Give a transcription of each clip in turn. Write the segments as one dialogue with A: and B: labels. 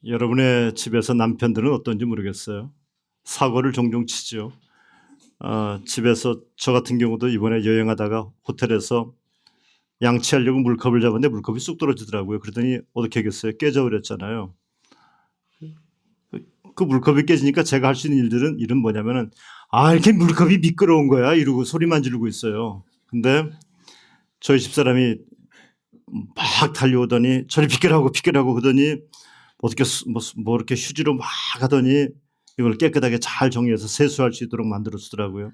A: 여러분의 집에서 남편들은 어떤지 모르겠어요. 사고를 종종 치죠. 집에서 저 같은 경우도 이번에 여행하다가 호텔에서 양치하려고 물컵을 잡았는데 물컵이 쑥 떨어지더라고요. 그랬더니 어떻게 하겠어요? 깨져버렸잖아요. 그 물컵이 깨지니까 제가 할 수 있는 일은 뭐냐면은 이렇게 물컵이 미끄러운 거야 이러고 소리만 지르고 있어요. 근데 저희 집사람이 막 달려오더니 저리 비켜라고 그러더니 어떻게 뭐 이렇게 휴지로 막 하더니 이걸 깨끗하게 잘 정리해서 세수할 수 있도록 만들어 주더라고요.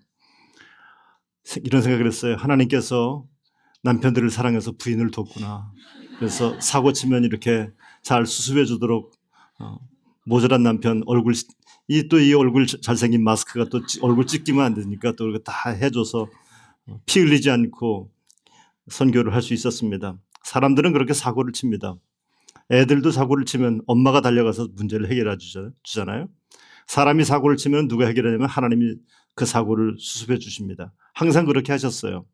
A: 이런 생각을 했어요. 하나님께서 남편들을 사랑해서 부인을 돕구나. 그래서 사고 치면 이렇게 잘 수습해 주도록 모자란 남편 얼굴 이 얼굴 잘생긴 마스크가 또 얼굴 찢기면 안 되니까 또 이렇게 다 해줘서 피 흘리지 않고 선교를 할 수 있었습니다. 사람들은 그렇게 사고를 칩니다. 애들도 사고를 치면 엄마가 달려가서 문제를 해결해 주잖아요. 사람이 사고를 치면 누가 해결하냐면 하나님이 그 사고를 수습해 주십니다. 항상 그렇게 하셨어요.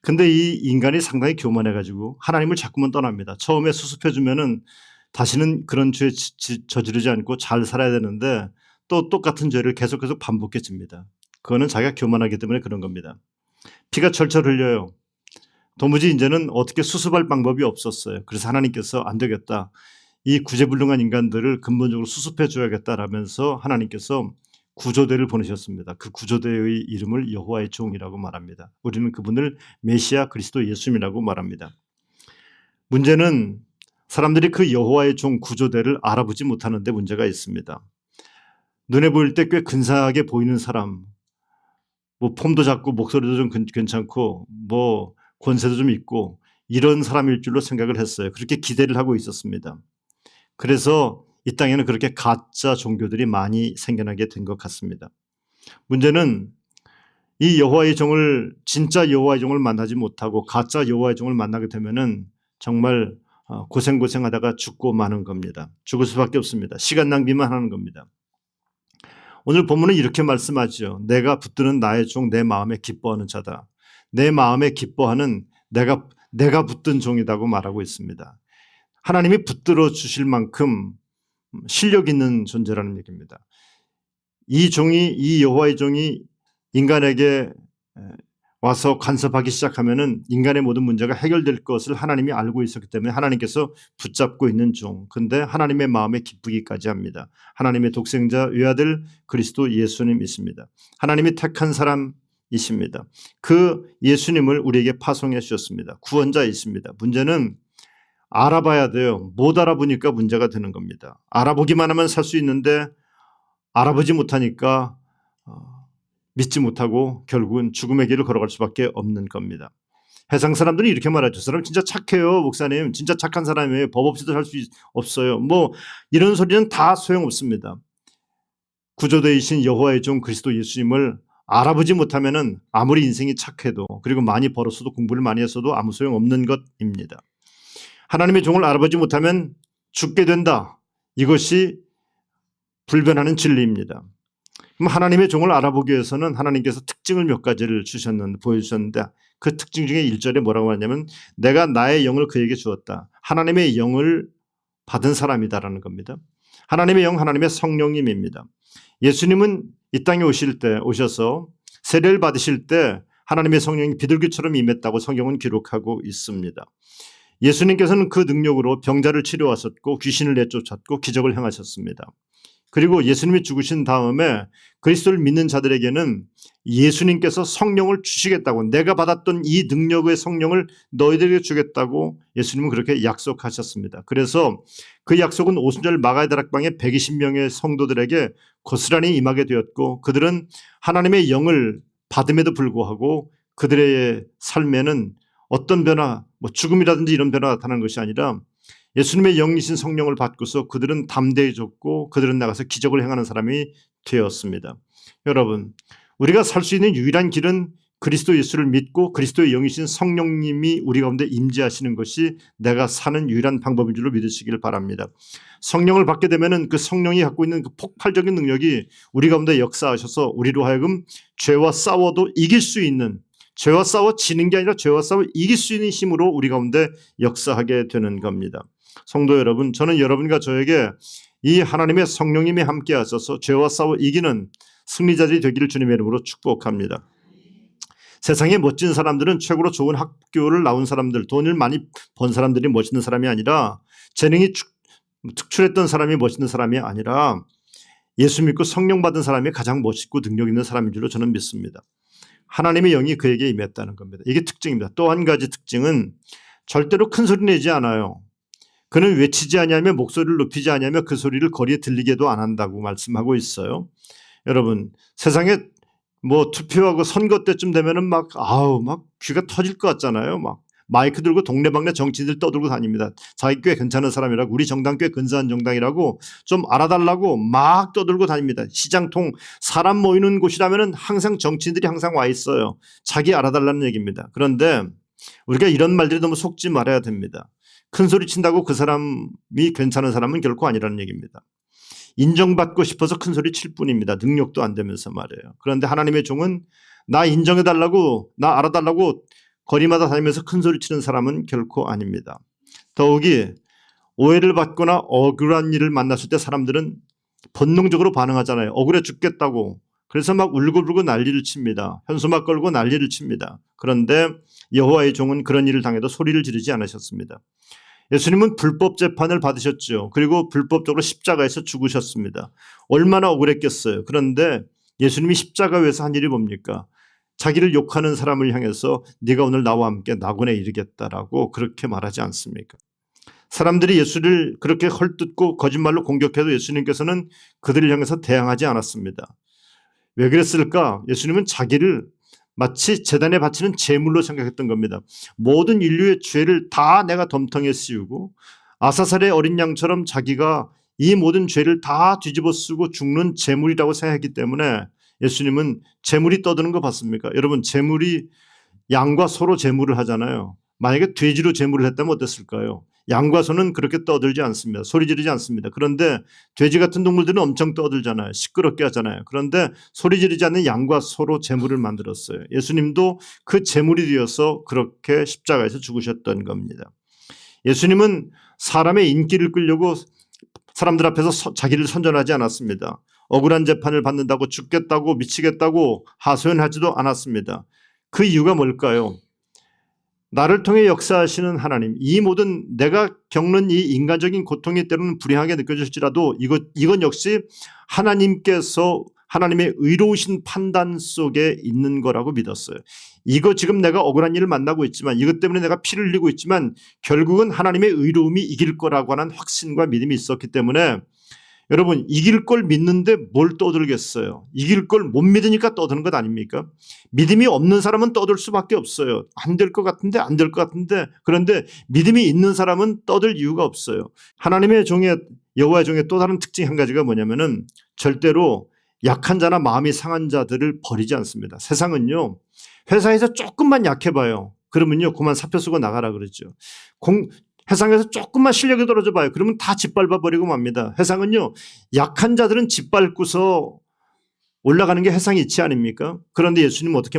A: 근데 이 인간이 상당히 교만해가지고 하나님을 자꾸만 떠납니다. 처음에 수습해 주면은 다시는 그런 죄 저지르지 않고 잘 살아야 되는데 또 똑같은 죄를 계속 반복해집니다. 그거는 자기가 교만하기 때문에 그런 겁니다. 피가 철철 흘려요. 도무지 이제는 어떻게 수습할 방법이 없었어요. 그래서 하나님께서 안 되겠다. 이 구제불능한 인간들을 근본적으로 수습해 줘야겠다라면서 하나님께서 구조대를 보내셨습니다. 그 구조대의 이름을 여호와의 종이라고 말합니다. 우리는 그분을 메시아 그리스도 예수님이라고 말합니다. 문제는 사람들이 그 여호와의 종 구조대를 알아보지 못하는 데 문제가 있습니다. 눈에 보일 때 꽤 근사하게 보이는 사람, 뭐 폼도 작고 목소리도 좀 괜찮고 뭐 권세도 좀 있고 이런 사람일 줄로 생각을 했어요. 그렇게 기대를 하고 있었습니다. 그래서 이 땅에는 그렇게 가짜 종교들이 많이 생겨나게 된 것 같습니다. 문제는 이 여호와의 종을 진짜 여호와의 종을 만나지 못하고 가짜 여호와의 종을 만나게 되면은 정말 고생하다가 죽고 마는 겁니다. 죽을 수밖에 없습니다. 시간 낭비만 하는 겁니다. 오늘 본문은 이렇게 말씀하죠. 내가 붙드는 나의 종 내 마음에 기뻐하는 자다. 내 마음에 기뻐하는 내가 붙든 종이라고 말하고 있습니다. 하나님이 붙들어 주실 만큼 실력 있는 존재라는 얘기입니다. 이 여호와의 종이 인간에게 와서 간섭하기 시작하면은 인간의 모든 문제가 해결될 것을 하나님이 알고 있었기 때문에 하나님께서 붙잡고 있는 종. 근데 하나님의 마음에 기쁘기까지 합니다. 하나님의 독생자 외아들 그리스도 예수님 있습니다. 하나님이 택한 사람이십니다. 그 예수님을 우리에게 파송해 주셨습니다. 구원자 있습니다. 문제는 알아봐야 돼요. 못 알아보니까 문제가 되는 겁니다. 알아보기만 하면 살 수 있는데 알아보지 못하니까 믿지 못하고 결국은 죽음의 길을 걸어갈 수밖에 없는 겁니다. 해상 사람들이 이렇게 말하죠. 저 사람 진짜 착해요. 목사님 진짜 착한 사람이에요. 법 없이도 살 수 없어요. 뭐 이런 소리는 다 소용없습니다. 구조대이신 여호와의 종 그리스도 예수님을 알아보지 못하면은 아무리 인생이 착해도 그리고 많이 벌었어도 공부를 많이 했어도 아무 소용없는 것입니다. 하나님의 종을 알아보지 못하면 죽게 된다. 이것이 불변하는 진리입니다. 그럼 하나님의 종을 알아보기 위해서는 하나님께서 특징을 몇 가지를 보여주셨는데 그 특징 중에 1절에 뭐라고 하냐면 내가 나의 영을 그에게 주었다. 하나님의 영을 받은 사람이다라는 겁니다. 하나님의 영, 하나님의 성령님입니다. 예수님은 이 땅에 오셔서 세례를 받으실 때 하나님의 성령이 비둘기처럼 임했다고 성경은 기록하고 있습니다. 예수님께서는 그 능력으로 병자를 치료하셨고 귀신을 내쫓았고 기적을 행하셨습니다. 그리고 예수님이 죽으신 다음에 그리스도를 믿는 자들에게는 예수님께서 성령을 주시겠다고 내가 받았던 이 능력의 성령을 너희들에게 주겠다고 예수님은 그렇게 약속하셨습니다. 그래서 그 약속은 오순절 마가의 다락방에 120명의 성도들에게 고스란히 임하게 되었고 그들은 하나님의 영을 받음에도 불구하고 그들의 삶에는 어떤 변화, 죽음이라든지 이런 변화가 나타나는 것이 아니라 예수님의 영이신 성령을 받고서 그들은 담대해졌고 그들은 나가서 기적을 행하는 사람이 되었습니다. 여러분, 우리가 살 수 있는 유일한 길은 그리스도 예수를 믿고 그리스도의 영이신 성령님이 우리 가운데 임재하시는 것이 내가 사는 유일한 방법인 줄로 믿으시길 바랍니다. 성령을 받게 되면은 그 성령이 갖고 있는 그 폭발적인 능력이 우리 가운데 역사하셔서 우리로 하여금 죄와 싸워도 이길 수 있는 죄와 싸워 지는 게 아니라 죄와 싸워 이길 수 있는 힘으로 우리 가운데 역사하게 되는 겁니다. 성도 여러분, 저는 여러분과 저에게 이 하나님의 성령님이 함께 하셔서 죄와 싸워 이기는 승리자들이 되기를 주님의 이름으로 축복합니다. 세상의 멋진 사람들은 최고로 좋은 학교를 나온 사람들, 돈을 많이 번 사람들이 멋있는 사람이 아니라, 재능이 특출했던 사람이 멋있는 사람이 아니라 예수 믿고 성령 받은 사람이 가장 멋있고 능력 있는 사람인 줄로 저는 믿습니다. 하나님의 영이 그에게 임했다는 겁니다. 이게 특징입니다. 또 한 가지 특징은 절대로 큰 소리 내지 않아요. 그는 외치지 아니하며 목소리를 높이지 아니하며 그 소리를 거리에 들리게도 안 한다고 말씀하고 있어요. 여러분, 세상에 뭐 투표하고 선거 때쯤 되면은 막 귀가 터질 것 같잖아요. 막 마이크 들고 동네방네 정치인들 떠들고 다닙니다. 자기 꽤 괜찮은 사람이라고, 우리 정당 꽤 근사한 정당이라고 좀 알아달라고 막 떠들고 다닙니다. 시장통 사람 모이는 곳이라면은 항상 정치인들이 항상 와 있어요. 자기 알아달라는 얘기입니다. 그런데 우리가 이런 말들이 너무 속지 말아야 됩니다. 큰 소리 친다고 그 사람이 괜찮은 사람은 결코 아니라는 얘기입니다. 인정받고 싶어서 큰 소리 칠 뿐입니다. 능력도 안 되면서 말이에요. 그런데 하나님의 종은 나 인정해달라고, 나 알아달라고 거리마다 다니면서 큰 소리 치는 사람은 결코 아닙니다. 더욱이 오해를 받거나 억울한 일을 만났을 때 사람들은 본능적으로 반응하잖아요. 억울해 죽겠다고. 그래서 막 울고불고 난리를 칩니다. 현수막 걸고 난리를 칩니다. 그런데 여호와의 종은 그런 일을 당해도 소리를 지르지 않으셨습니다. 예수님은 불법 재판을 받으셨죠. 그리고 불법적으로 십자가에서 죽으셨습니다. 얼마나 억울했겠어요. 그런데 예수님이 십자가 위에서 한 일이 뭡니까? 자기를 욕하는 사람을 향해서 네가 오늘 나와 함께 낙원에 이르겠다라고 그렇게 말하지 않습니까? 사람들이 예수를 그렇게 헐뜯고 거짓말로 공격해도 예수님께서는 그들을 향해서 대항하지 않았습니다. 왜 그랬을까? 예수님은 자기를 마치 제단에 바치는 제물로 생각했던 겁니다. 모든 인류의 죄를 다 내가 덤텅이에 씌우고 아사살의 어린 양처럼 자기가 이 모든 죄를 다 뒤집어 쓰고 죽는 제물이라고 생각했기 때문에 예수님은 제물이 떠드는 거 봤습니까? 여러분, 제물이 양과 소로 제물을 하잖아요. 만약에 돼지로 제물을 했다면 어땠을까요? 양과 소는 그렇게 떠들지 않습니다. 소리 지르지 않습니다. 그런데 돼지 같은 동물들은 엄청 떠들잖아요. 시끄럽게 하잖아요. 그런데 소리 지르지 않는 양과 소로 제물을 만들었어요. 예수님도 그 제물이 되어서 그렇게 십자가에서 죽으셨던 겁니다. 예수님은 사람의 인기를 끌려고 사람들 앞에서 자기를 선전하지 않았습니다. 억울한 재판을 받는다고 죽겠다고 미치겠다고 하소연하지도 않았습니다. 그 이유가 뭘까요? 나를 통해 역사하시는 하나님, 이 모든 내가 겪는 이 인간적인 고통이 때로는 불행하게 느껴질지라도 이건 역시 하나님께서 하나님의 의로우신 판단 속에 있는 거라고 믿었어요. 이거 지금 내가 억울한 일을 만나고 있지만, 이것 때문에 내가 피를 흘리고 있지만 결국은 하나님의 의로움이 이길 거라고 하는 확신과 믿음이 있었기 때문에 여러분, 이길 걸 믿는데 뭘 떠들겠어요? 이길 걸 못 믿으니까 떠드는 것 아닙니까? 믿음이 없는 사람은 떠들 수밖에 없어요. 안 될 것 같은데 안 될 것 같은데. 그런데 믿음이 있는 사람은 떠들 이유가 없어요. 하나님의 종의, 여호와의 종의 또 다른 특징 한 가지가 뭐냐면은 절대로 약한 자나 마음이 상한 자들을 버리지 않습니다. 세상은요, 회사에서 조금만 약해봐요. 그러면요, 그만 사표 쓰고 나가라 그러죠. 세상에서 조금만 실력이 떨어져 봐요. 그러면 다 짓밟아 버리고 맙니다. 세상은요, 약한 자들은 짓밟고서 올라가는 게 세상의 이치 아닙니까? 그런데 예수님은 어떻게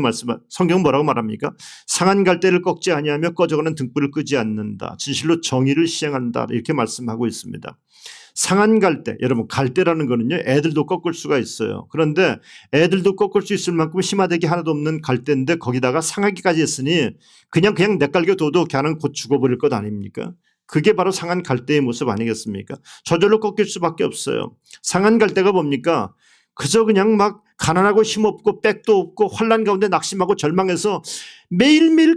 A: 성경은 뭐라고 말합니까? 상한 갈대를 꺾지 아니하며 꺼져가는 등불을 끄지 않는다. 진실로 정의를 시행한다. 이렇게 말씀하고 있습니다. 상한 갈대, 여러분, 갈대라는 거는요, 애들도 꺾을 수가 있어요. 그런데 애들도 꺾을 수 있을 만큼 심화되기 하나도 없는 갈대인데 거기다가 상하기까지 했으니 그냥 내깔겨 둬도 걔는 곧 죽어버릴 것 아닙니까? 그게 바로 상한 갈대의 모습 아니겠습니까? 저절로 꺾일 수밖에 없어요. 상한 갈대가 뭡니까? 그저 그냥 막 가난하고 힘없고 백도 없고 환난 가운데 낙심하고 절망해서 매일매일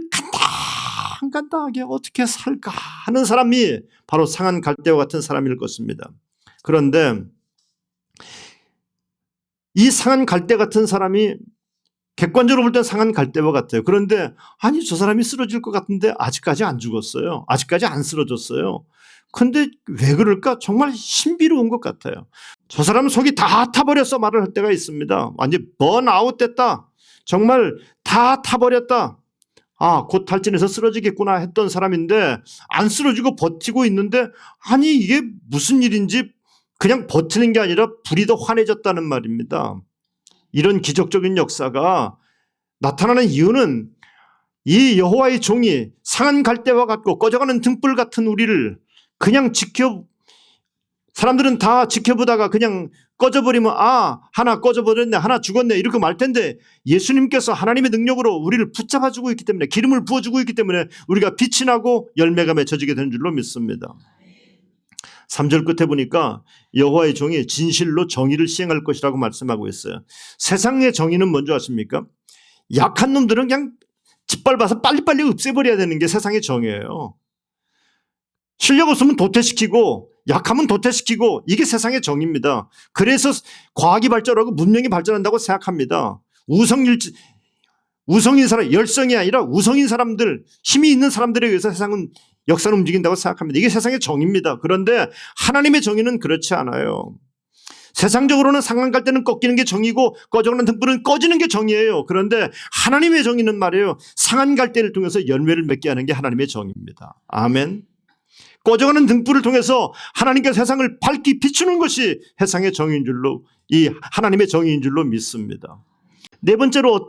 A: 간당하게 어떻게 살까 하는 사람이 바로 상한 갈대와 같은 사람일 것입니다. 그런데 이 상한 갈대 같은 사람이 객관적으로 볼 땐 상한 갈대와 같아요. 그런데 아니, 저 사람이 쓰러질 것 같은데 아직까지 안 죽었어요. 아직까지 안 쓰러졌어요. 근데 왜 그럴까? 정말 신비로운 것 같아요. 저 사람은 속이 다 타버렸어 말을 할 때가 있습니다. 완전히 번아웃 됐다. 정말 다 타버렸다. 곧 탈진해서 쓰러지겠구나 했던 사람인데 안 쓰러지고 버티고 있는데, 아니 이게 무슨 일인지 그냥 버티는 게 아니라 불이 더 환해졌다는 말입니다. 이런 기적적인 역사가 나타나는 이유는 이 여호와의 종이 상한 갈대와 같고 꺼져가는 등불 같은 우리를 그냥 사람들은 다 지켜보다가 그냥 꺼져버리면 하나 꺼져버렸네, 하나 죽었네 이렇게 말 텐데, 예수님께서 하나님의 능력으로 우리를 붙잡아주고 있기 때문에, 기름을 부어주고 있기 때문에 우리가 빛이 나고 열매가 맺혀지게 되는 줄로 믿습니다. 3절 끝에 보니까 여호와의 종이 진실로 정의를 시행할 것이라고 말씀하고 있어요. 세상의 정의는 뭔지 아십니까? 약한 놈들은 그냥 짓밟아서 빨리빨리 없애버려야 되는 게 세상의 정의예요. 실력 없으면 도태시키고 약하면 도태시키고, 이게 세상의 정의입니다. 그래서 과학이 발전하고 문명이 발전한다고 생각합니다. 우성인 사람, 열성이 아니라 우성인 사람들, 힘이 있는 사람들에 의해서 세상은 역사를 움직인다고 생각합니다. 이게 세상의 정의입니다. 그런데 하나님의 정의는 그렇지 않아요. 세상적으로는 상한 갈 때는 꺾이는 게 정의고 꺼져가는 등불은 꺼지는 게 정의예요. 그런데 하나님의 정의는 말이에요, 상한 갈 때를 통해서 열매를 맺게 하는 게 하나님의 정의입니다. 아멘. 꺼져가는 등불을 통해서 하나님께 세상을 밝히 비추는 것이 세상의 정의인 줄로, 이 하나님의 정의인 줄로 믿습니다. 네 번째로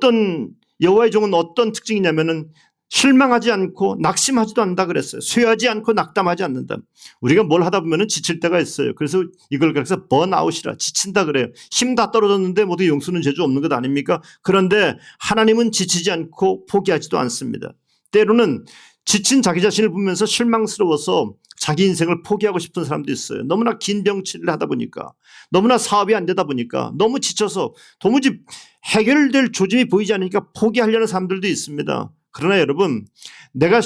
A: 여호와의 종은 어떤 특징이냐면은 실망하지 않고 낙심하지도 않는다 그랬어요. 쇠하지 않고 낙담하지 않는다. 우리가 뭘 하다 보면 지칠 때가 있어요. 그래서 이걸 그래서 번아웃이라, 지친다 그래요. 힘 다 떨어졌는데 모두 용수는 재주 없는 것 아닙니까? 그런데 하나님은 지치지 않고 포기하지도 않습니다. 때로는 지친 자기 자신을 보면서 실망스러워서 자기 인생을 포기하고 싶은 사람도 있어요. 너무나 긴 병치를 하다 보니까, 너무나 사업이 안 되다 보니까, 너무 지쳐서 도무지 해결될 조짐이 보이지 않으니까 포기하려는 사람들도 있습니다. 그러나 여러분, 내가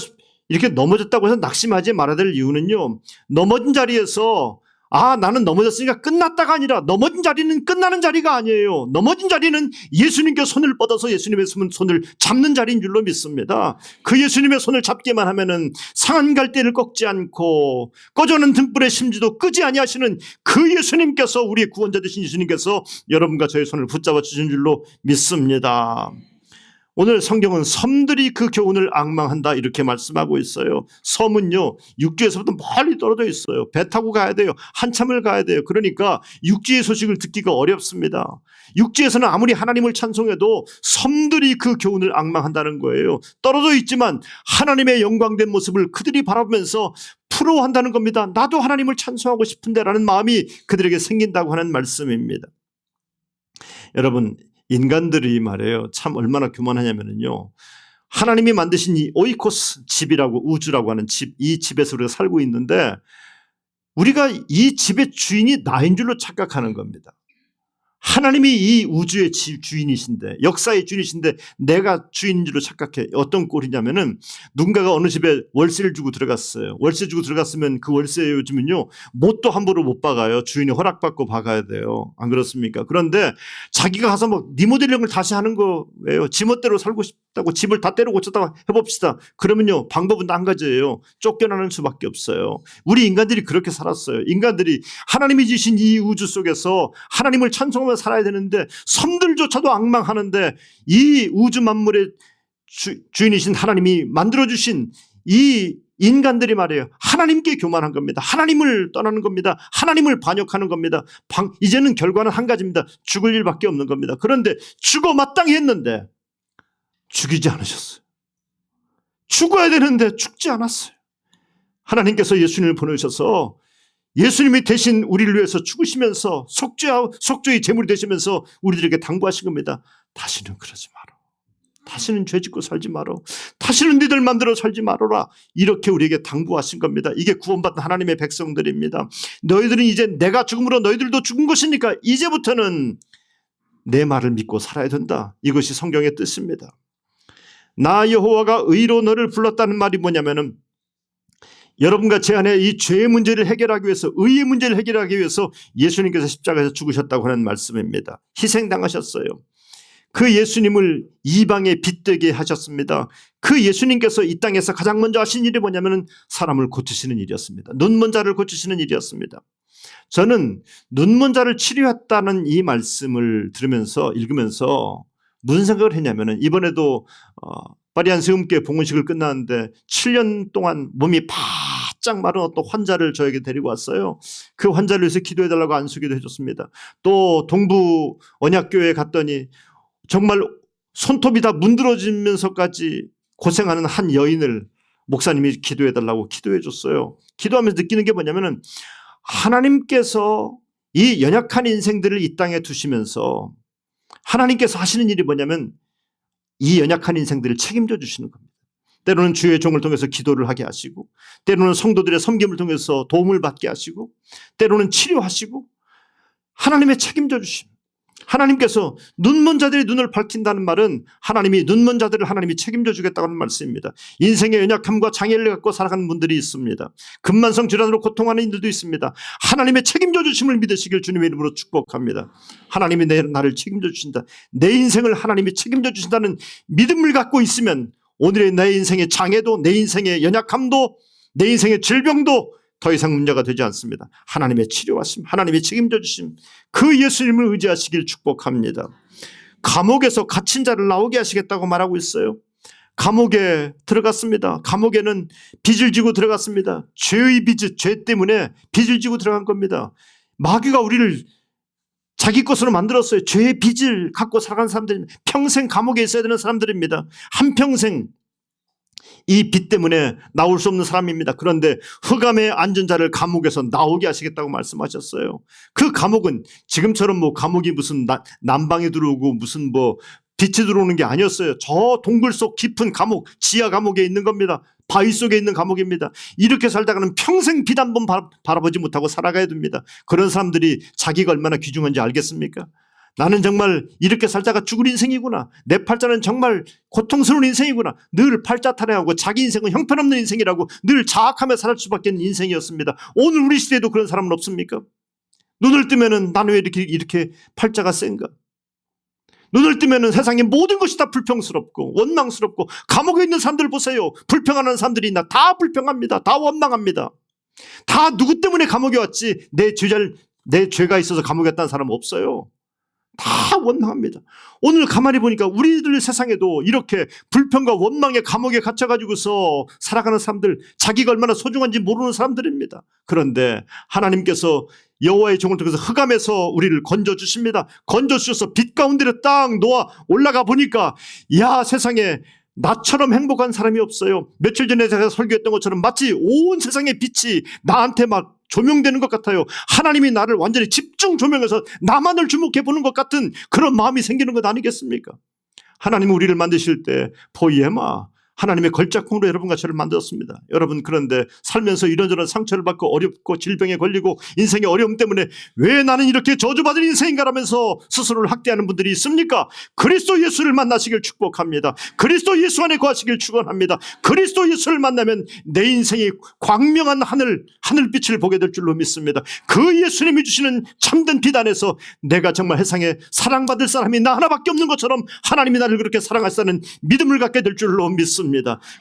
A: 이렇게 넘어졌다고 해서 낙심하지 말아야 될 이유는요, 넘어진 자리에서 나는 넘어졌으니까 끝났다가 아니라, 넘어진 자리는 끝나는 자리가 아니에요. 넘어진 자리는 예수님께 손을 뻗어서 예수님의 손을 잡는 자리인 줄로 믿습니다. 그 예수님의 손을 잡기만 하면은 상한 갈대를 꺾지 않고 꺼져오는 등불의 심지도 끄지 아니하시는 그 예수님께서, 우리의 구원자 되신 예수님께서 여러분과 저의 손을 붙잡아 주신 줄로 믿습니다. 오늘 성경은 섬들이 그 교훈을 앙망한다 이렇게 말씀하고 있어요. 섬은요, 육지에서부터 멀리 떨어져 있어요. 배 타고 가야 돼요. 한참을 가야 돼요. 그러니까 육지의 소식을 듣기가 어렵습니다. 육지에서는 아무리 하나님을 찬송해도 섬들이 그 교훈을 앙망한다는 거예요. 떨어져 있지만 하나님의 영광된 모습을 그들이 바라보면서 부러워한다는 겁니다. 나도 하나님을 찬송하고 싶은데 라는 마음이 그들에게 생긴다고 하는 말씀입니다. 여러분, 인간들이 말이에요, 참 얼마나 교만하냐면요, 하나님이 만드신 이 오이코스, 집이라고, 우주라고 하는 집, 이 집에서 우리가 살고 있는데 우리가 이 집의 주인이 나인 줄로 착각하는 겁니다. 하나님이 이 우주의 주인이신데, 역사의 주인이신데 내가 주인인 줄로 착각해. 어떤 꼴이냐면은, 누군가가 어느 집에 월세를 주고 들어갔어요. 월세 주고 들어갔으면 그 월세 요즘은요, 못도 함부로 못 박아요. 주인이 허락받고 박아야 돼요. 안 그렇습니까? 그런데 자기가 가서 리모델링을 다시 하는 거예요. 지멋대로 살고 싶다고 집을 다 때려 고쳤다고 해봅시다. 그러면요, 방법은 한 가지예요. 쫓겨나는 수밖에 없어요. 우리 인간들이 그렇게 살았어요. 인간들이 하나님이 지신 이 우주 속에서 하나님을 찬송하며 살아야 되는데, 섬들조차도 앙망하는데, 이 우주 만물의 주인이신 하나님이 만들어주신 이 인간들이 말이에요, 하나님께 교만한 겁니다. 하나님을 떠나는 겁니다. 하나님을 반역하는 겁니다. 이제는 결과는 한 가지입니다. 죽을 일밖에 없는 겁니다. 그런데 죽어 마땅히 했는데 죽이지 않으셨어요. 죽어야 되는데 죽지 않았어요. 하나님께서 예수님을 보내셔서 예수님이 대신 우리를 위해서 죽으시면서 속죄의 제물이 되시면서 우리들에게 당부하신 겁니다. 다시는 그러지 마라. 다시는 죄짓고 살지 마라. 다시는 니들 맘대로 살지 말아라. 이렇게 우리에게 당부하신 겁니다. 이게 구원받은 하나님의 백성들입니다. 너희들은 이제 내가 죽음으로 너희들도 죽은 것이니까 이제부터는 내 말을 믿고 살아야 된다. 이것이 성경의 뜻입니다. 나 여호와가 의로 너를 불렀다는 말이 뭐냐면은, 여러분과 제 안에 이 죄의 문제를 해결하기 위해서, 의의 문제를 해결하기 위해서 예수님께서 십자가에서 죽으셨다고 하는 말씀입니다. 희생당하셨어요. 그 예수님을 이방에 빛되게 하셨습니다. 그 예수님께서 이 땅에서 가장 먼저 하신 일이 뭐냐면 사람을 고치시는 일이었습니다. 눈먼 자를 고치시는 일이었습니다. 저는 눈먼 자를 치료했다는 이 말씀을 읽으면서 무슨 생각을 했냐면, 이번에도 파리안 세움교회 봉헌식을 끝났는데 7년 동안 몸이 바짝 마른 어떤 환자를 저에게 데리고 왔어요. 그 환자를 위해서 기도해달라고 안수기도 해줬습니다. 또 동부 언약교회에 갔더니 정말 손톱이 다 문드러지면서까지 고생하는 한 여인을 목사님이 기도해달라고 기도해줬어요. 기도하면서 느끼는 게 뭐냐면은 하나님께서 이 연약한 인생들을 이 땅에 두시면서 하나님께서 하시는 일이 뭐냐면 이 연약한 인생들을 책임져 주시는 겁니다. 때로는 주의 종을 통해서 기도를 하게 하시고, 때로는 성도들의 섬김을 통해서 도움을 받게 하시고, 때로는 치료하시고, 하나님의 책임져 주심. 하나님께서 눈먼 자들의 눈을 밝힌다는 말은 하나님이 눈먼 자들을 하나님이 책임져 주겠다는 말씀입니다. 인생의 연약함과 장애를 갖고 살아가는 분들이 있습니다. 금만성 질환으로 고통하는 이들도 있습니다. 하나님의 책임져 주심을 믿으시길 주님의 이름으로 축복합니다. 하나님이 나를 책임져 주신다. 내 인생을 하나님이 책임져 주신다는 믿음을 갖고 있으면 오늘의 내 인생의 장애도, 내 인생의 연약함도, 내 인생의 질병도 더 이상 문제가 되지 않습니다. 하나님의 치료하심, 하나님의 책임져 주심, 그 예수님을 의지하시길 축복합니다. 감옥에서 갇힌 자를 나오게 하시겠다고 말하고 있어요. 감옥에 들어갔습니다. 감옥에는 빚을 지고 들어갔습니다. 죄의 빚, 죄 때문에 빚을 지고 들어간 겁니다. 마귀가 우리를 자기 것으로 만들었어요. 죄의 빚을 갖고 살아간 사람들입니다. 평생 감옥에 있어야 되는 사람들입니다. 한평생 이 빚 때문에 나올 수 없는 사람입니다. 그런데 흑암에 앉은 자를 감옥에서 나오게 하시겠다고 말씀하셨어요. 그 감옥은 지금처럼 뭐 감옥이 무슨 난방이 들어오고 무슨 뭐 빛이 들어오는 게 아니었어요. 저 동굴 속 깊은 감옥, 지하 감옥에 있는 겁니다. 바위 속에 있는 감옥입니다. 이렇게 살다가는 평생 빛 한 번 바라보지 못하고 살아가야 됩니다. 그런 사람들이 자기가 얼마나 귀중한지 알겠습니까? 나는 정말 이렇게 살다가 죽을 인생이구나. 내 팔자는 정말 고통스러운 인생이구나. 늘 팔자탈해하고 자기 인생은 형편없는 인생이라고 늘 자학하며 살 수밖에 없는 인생이었습니다. 오늘 우리 시대에도 그런 사람은 없습니까? 눈을 뜨면은 나는 왜 이렇게 팔자가 센가? 눈을 뜨면은 세상의 모든 것이 다 불평스럽고 원망스럽고, 감옥에 있는 사람들 보세요. 불평하는 사람들이 있나? 다 불평합니다. 다 원망합니다. 다 누구 때문에 감옥에 왔지 내 죄가 있어서 감옥에 왔다는 사람은 없어요. 다 원망합니다. 오늘 가만히 보니까 우리들 세상에도 이렇게 불평과 원망의 감옥에 갇혀가지고서 살아가는 사람들, 자기가 얼마나 소중한지 모르는 사람들입니다. 그런데 하나님께서 여호와의 종을 통해서 흑암에서 우리를 건져주십니다. 건져주셔서 빛 가운데로 딱 놓아 올라가 보니까, 야, 세상에 나처럼 행복한 사람이 없어요. 며칠 전에 제가 설교했던 것처럼 마치 온 세상의 빛이 나한테 막 조명되는 것 같아요. 하나님이 나를 완전히 집중 조명해서 나만을 주목해 보는 것 같은 그런 마음이 생기는 것 아니겠습니까? 하나님은 우리를 만드실 때 포이에마, 하나님의 걸작품으로 여러분과 저를 만들었습니다. 여러분, 그런데 살면서 이런저런 상처를 받고 어렵고 질병에 걸리고 인생의 어려움 때문에 왜 나는 이렇게 저주받은 인생인가라면서 스스로를 학대하는 분들이 있습니까? 그리스도 예수를 만나시길 축복합니다. 그리스도 예수 안에 거하시길 축원합니다. 그리스도 예수를 만나면 내 인생이 광명한 하늘빛을 보게 될 줄로 믿습니다. 그 예수님이 주시는 참된 빛 안에서 내가 정말 세상에 사랑받을 사람이 나 하나밖에 없는 것처럼 하나님이 나를 그렇게 사랑하시다는 믿음을 갖게 될 줄로 믿습니다.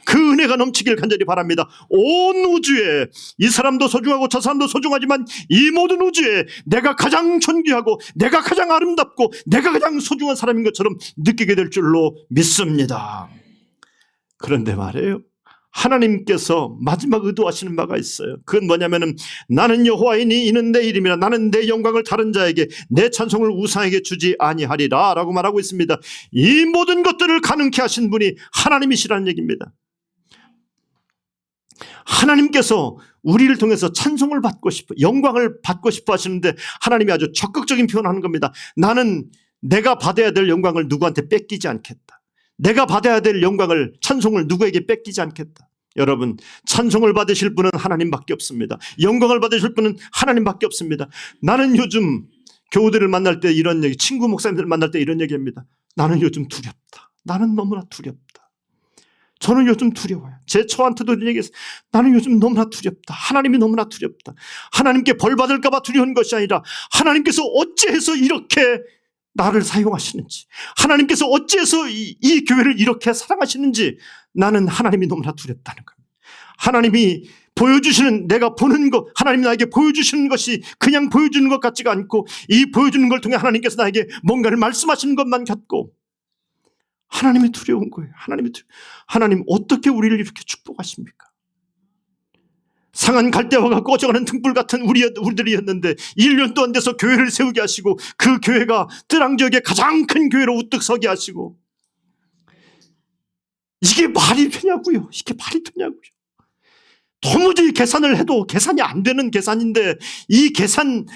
A: 그 은혜가 넘치길 간절히 바랍니다. 온 우주에 이 사람도 소중하고 저 사람도 소중하지만 이 모든 우주에 내가 가장 존귀하고 내가 가장 아름답고 내가 가장 소중한 사람인 것처럼 느끼게 될 줄로 믿습니다. 그런데 말이에요, 하나님께서 마지막 의도하시는 바가 있어요. 그건 뭐냐면은 나는 여호와이니 이는 내 이름이라 나는 내 영광을 다른 자에게 내 찬송을 우상에게 주지 아니하리라 라고 말하고 있습니다. 이 모든 것들을 가능케 하신 분이 하나님이시라는 얘기입니다. 하나님께서 우리를 통해서 찬송을 받고 싶어, 영광을 받고 싶어 하시는데 하나님이 아주 적극적인 표현을 하는 겁니다. 나는 내가 받아야 될 영광을 누구한테 뺏기지 않겠다. 내가 받아야 될 영광을, 찬송을 누구에게 뺏기지 않겠다. 여러분, 찬송을 받으실 분은 하나님밖에 없습니다. 영광을 받으실 분은 하나님밖에 없습니다. 나는 요즘 교우들을 만날 때 이런 얘기, 친구 목사님들을 만날 때 이런 얘기합니다. 나는 요즘 두렵다. 나는 너무나 두렵다. 저는 요즘 두려워요. 제 처한테도 이런 얘기했어요. 나는 요즘 너무나 두렵다. 하나님이 너무나 두렵다. 하나님께 벌 받을까 봐 두려운 것이 아니라 하나님께서 어찌해서 이렇게 나를 사용하시는지, 하나님께서 어찌해서 이 교회를 이렇게 사랑하시는지 나는 하나님이 너무나 두렵다는 겁니다. 하나님이 보여주시는, 내가 보는 것, 하나님이 나에게 보여주시는 것이 그냥 보여주는 것 같지가 않고, 이 보여주는 걸 통해 하나님께서 나에게 뭔가를 말씀하시는 것만 같고, 하나님이 두려운 거예요. 하나님 어떻게 우리를 이렇게 축복하십니까? 상한 갈대화가 꺼져가는 등불 같은 우리들이었는데 1년도 안 돼서 교회를 세우게 하시고, 그 교회가 뜨랑 지역의 가장 큰 교회로 우뚝 서게 하시고, 이게 말이 되냐고요. 이게 말이 되냐고요. 도무지 계산을 해도 계산이 안 되는 계산인데 이 계산을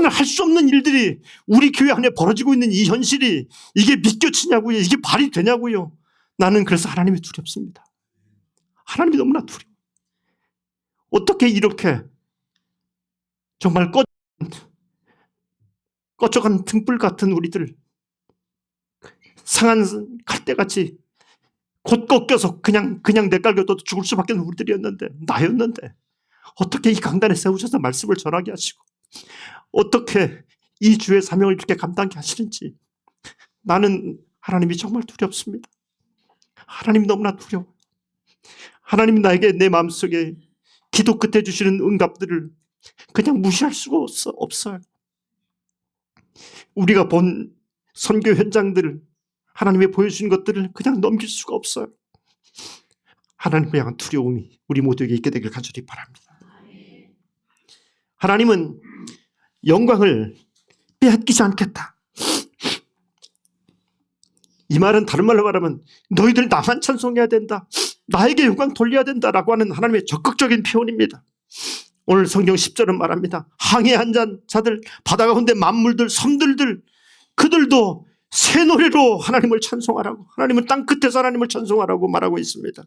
A: 할 수 없는 일들이 우리 교회 안에 벌어지고 있는 이 현실이 이게 믿겨지냐고요. 이게 말이 되냐고요. 나는 그래서 하나님이 두렵습니다. 하나님이 너무나 두려워. 어떻게 이렇게 정말 꺼져간 등불 같은 우리들, 상한 갈대같이 곧 꺾여서 그냥 내깔겨도 죽을 수밖에 없는 우리들이었는데, 나였는데 어떻게 이 강단에 세우셔서 말씀을 전하게 하시고 어떻게 이 주의 사명을 이렇게 감당케 하시는지 나는 하나님이 정말 두렵습니다. 하나님이 너무나 두려워요. 하나님이 나에게 내 마음속에 기도 끝에 주시는 응답들을 그냥 무시할 수가 없어요. 우리가 본 선교 현장들을, 하나님이 보여주신 것들을 그냥 넘길 수가 없어요. 하나님을 향한 두려움이 우리 모두에게 있게 되길 간절히 바랍니다. 하나님은 영광을 빼앗기지 않겠다. 이 말은 다른 말로 말하면 너희들 나만 찬송해야 된다, 나에게 영광 돌려야 된다라고 하는 하나님의 적극적인 표현입니다. 오늘 성경 10절은 말합니다. 항해한 자들, 바다 가운데 만물들, 섬들들, 그들도 새 노래로 하나님을 찬송하라고, 하나님은 땅 끝에서 하나님을 찬송하라고 말하고 있습니다.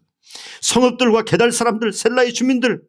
A: 성읍들과 게달 사람들, 셀라의 주민들,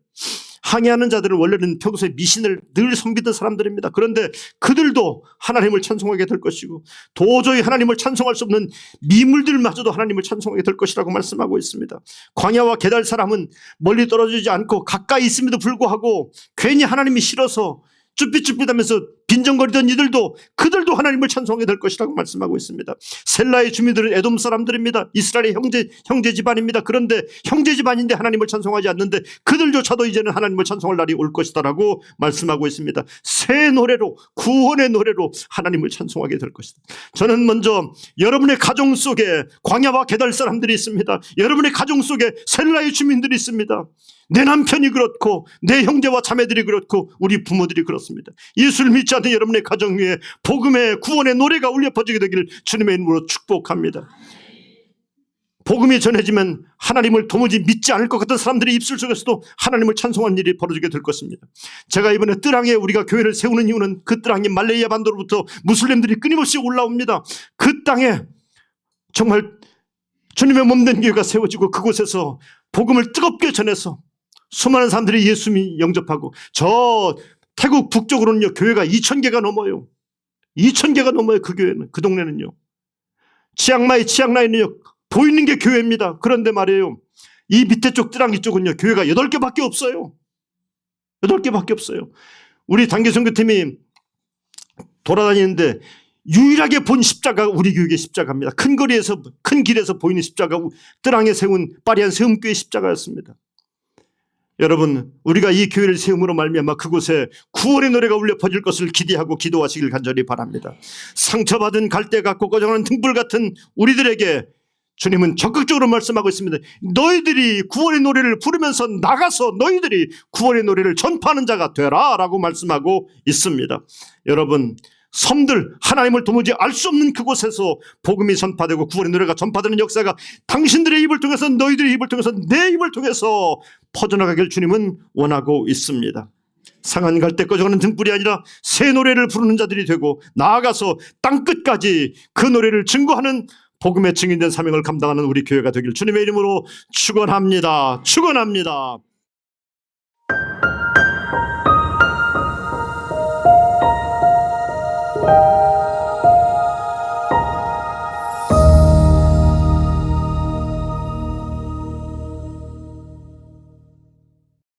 A: 항해하는 자들은 원래는 평소에 미신을 늘 섬기던 사람들입니다. 그런데 그들도 하나님을 찬송하게 될 것이고 도저히 하나님을 찬송할 수 없는 미물들마저도 하나님을 찬송하게 될 것이라고 말씀하고 있습니다. 광야와 게달 사람은 멀리 떨어지지 않고 가까이 있음에도 불구하고 괜히 하나님이 싫어서 쭈삣쭈삣하면서 빈정거리던 이들도 그들도 하나님을 찬송하게 될 것이라고 말씀하고 있습니다. 셀라의 주민들은 에돔 사람들입니다. 이스라엘의 형제 집안입니다. 그런데 형제 집안인데 하나님을 찬송하지 않는데 그들조차도 이제는 하나님을 찬송할 날이 올 것이다라고 말씀하고 있습니다. 새 노래로, 구원의 노래로 하나님을 찬송하게 될 것이다. 저는 먼저 여러분의 가정 속에 광야와 게달 사람들이 있습니다. 여러분의 가정 속에 셀라의 주민들이 있습니다. 내 남편이 그렇고 내 형제와 자매들이 그렇고 우리 부모들이 그렇습니다. 예수를 믿지 않는 여러분의 가정 위에 복음의 구원의 노래가 울려 퍼지게 되기를 주님의 이름으로 축복합니다. 복음이 전해지면 하나님을 도무지 믿지 않을 것 같은 사람들의 입술 속에서도 하나님을 찬송하는 일이 벌어지게 될 것입니다. 제가 이번에 뜨랑에 우리가 교회를 세우는 이유는 그 뜨랑이 말레이아 반도로부터 무슬림들이 끊임없이 올라옵니다. 그 땅에 정말 주님의 몸된 교회가 세워지고 그곳에서 복음을 뜨겁게 전해서 수많은 사람들이 예수 영접하고, 저 태국 북쪽으로는요 교회가 2,000개가 넘어요. 2,000개가 넘어요. 그 교회는, 그 동네는요. 치앙라이는요 보이는 게 교회입니다. 그런데 말이에요, 이 밑에 쪽 뜨랑이 쪽은요 교회가 8개밖에 없어요. 8개밖에 없어요. 우리 단기선교팀이 돌아다니는데 유일하게 본 십자가가 우리 교육의 십자가입니다. 큰 길에서 보이는 십자가, 뜨랑에 세운 파리안 세움교회 십자가였습니다. 여러분, 우리가 이 교회를 세움으로 말미암아 그곳에 구원의 노래가 울려 퍼질 것을 기대하고 기도하시길 간절히 바랍니다. 상처받은 갈대 같고 꺼져가는 등불 같은 우리들에게 주님은 적극적으로 말씀하고 있습니다. 너희들이 구원의 노래를 부르면서 나가서 너희들이 구원의 노래를 전파하는 자가 되라 라고 말씀하고 있습니다. 여러분, 섬들, 하나님을 도무지 알 수 없는 그곳에서 복음이 전파되고 구원의 노래가 전파되는 역사가 당신들의 입을 통해서, 너희들의 입을 통해서, 내 입을 통해서 퍼져나가길 주님은 원하고 있습니다. 상한 갈대 꺼져가는 등불이 아니라 새 노래를 부르는 자들이 되고 나아가서 땅끝까지 그 노래를 증거하는 복음의 증인된 사명을 감당하는 우리 교회가 되길 주님의 이름으로 축원합니다. 축원합니다.